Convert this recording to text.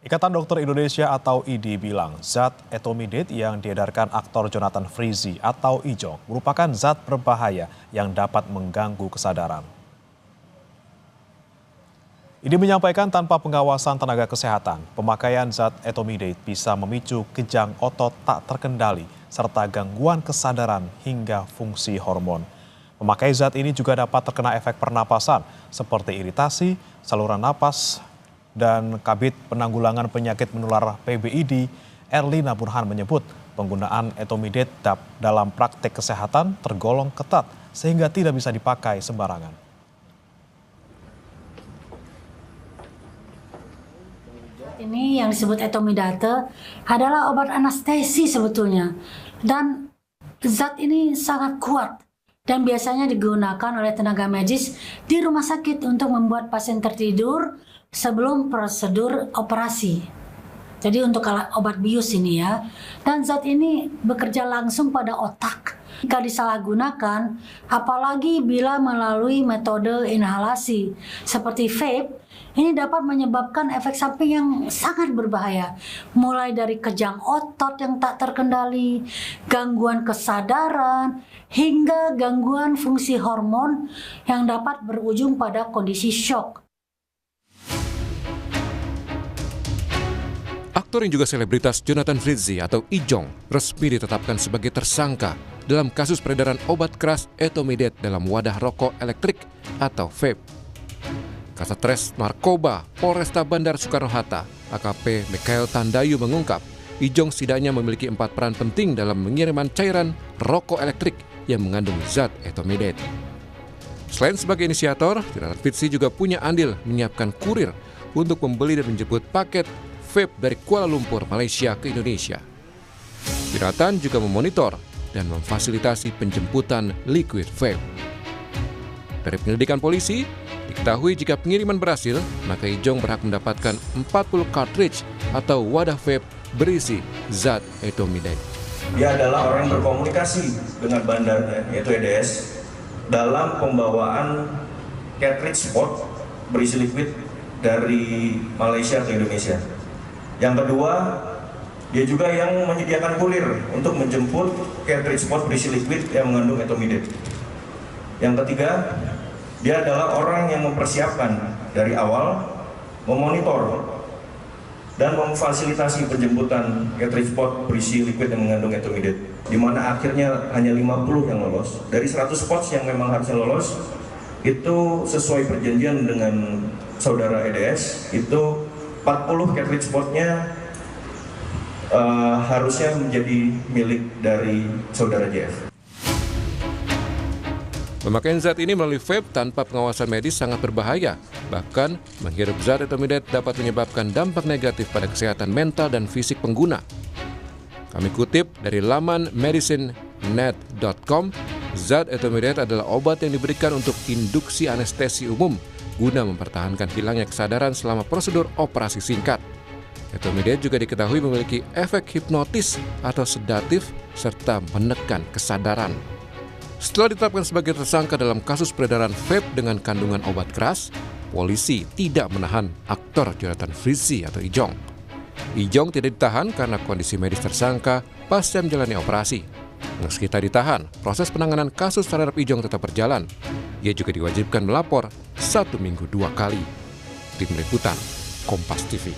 Ikatan Dokter Indonesia atau IDI bilang zat etomidate yang diedarkan aktor Jonathan Frizzy atau Ijong merupakan zat berbahaya yang dapat mengganggu kesadaran. IDI menyampaikan tanpa pengawasan tenaga kesehatan, pemakaian zat etomidate bisa memicu kejang otot tak terkendali serta gangguan kesadaran hingga fungsi hormon. Memakai zat ini juga dapat terkena efek pernapasan seperti iritasi, saluran napas, dan Kabid Penanggulangan Penyakit Menular PBID, Erlina Burhan menyebut penggunaan etomidate dalam praktek kesehatan tergolong ketat sehingga tidak bisa dipakai sembarangan. Ini yang disebut etomidate adalah obat anestesi sebetulnya, dan zat ini sangat kuat dan biasanya digunakan oleh tenaga medis di rumah sakit untuk membuat pasien tertidur sebelum prosedur operasi. Jadi untuk obat bius ini ya. Dan zat ini bekerja langsung pada otak. Jika disalahgunakan, apalagi bila melalui metode inhalasi seperti vape, ini dapat menyebabkan efek samping yang sangat berbahaya. Mulai dari kejang otot yang tak terkendali, gangguan kesadaran, hingga gangguan fungsi hormon yang dapat berujung pada kondisi shock. Aktor yang juga selebritas Jonathan Frizzy atau Ijong resmi ditetapkan sebagai tersangka dalam kasus peredaran obat keras etomidate dalam wadah rokok elektrik atau vape. Kasatres Narkoba Polresta Bandar Soekarno-Hatta AKP Mikhail Tandayu mengungkap Ijong setidaknya memiliki 4 peran penting dalam pengiriman cairan rokok elektrik yang mengandung zat etomidate. Selain sebagai inisiator, Jonathan Frizzy juga punya andil menyiapkan kurir untuk membeli dan menjemput paket vape dari Kuala Lumpur, Malaysia ke Indonesia. Jonathan juga memonitor dan memfasilitasi penjemputan liquid vape. Dari penyelidikan polisi, diketahui jika pengiriman berhasil, maka Ijong berhak mendapatkan 40 cartridge atau wadah vape berisi zat etomidate. Dia adalah orang yang berkomunikasi dengan bandar, yaitu EDS, dalam pembawaan cartridge pot berisi liquid dari Malaysia ke Indonesia. Yang kedua, dia juga yang menyediakan kurir untuk menjemput cartridge pot berisi liquid yang mengandung etomidate. Yang ketiga, dia adalah orang yang mempersiapkan dari awal, memonitor, dan memfasilitasi penjemputan cartridge pot berisi liquid yang mengandung etomidate. Di mana akhirnya hanya 50 yang lolos. Dari 100 pots yang memang harusnya lolos, itu sesuai perjanjian dengan saudara EDS, itu 40 cartridge potnya harusnya menjadi milik dari saudara JF. Pemakaian zat ini melalui vape tanpa pengawasan medis sangat berbahaya. Bahkan, menghirup zat etomidate dapat menyebabkan dampak negatif pada kesehatan mental dan fisik pengguna. Kami kutip dari laman medicinenet.com, zat etomidate adalah obat yang diberikan untuk induksi anestesi umum guna mempertahankan hilangnya kesadaran selama prosedur operasi singkat. Etomidate juga diketahui memiliki efek hipnotis atau sedatif serta menekan kesadaran. Setelah ditetapkan sebagai tersangka dalam kasus peredaran vape dengan kandungan obat keras, polisi tidak menahan aktor Jonathan Frizzy atau Ijong. Ijong tidak ditahan karena kondisi medis tersangka pasca menjalani operasi. Meski tak ditahan, proses penanganan kasus terhadap Ijong tetap berjalan. Ia juga diwajibkan melapor 1 minggu 2 kali. Tim Liputan, Kompas TV.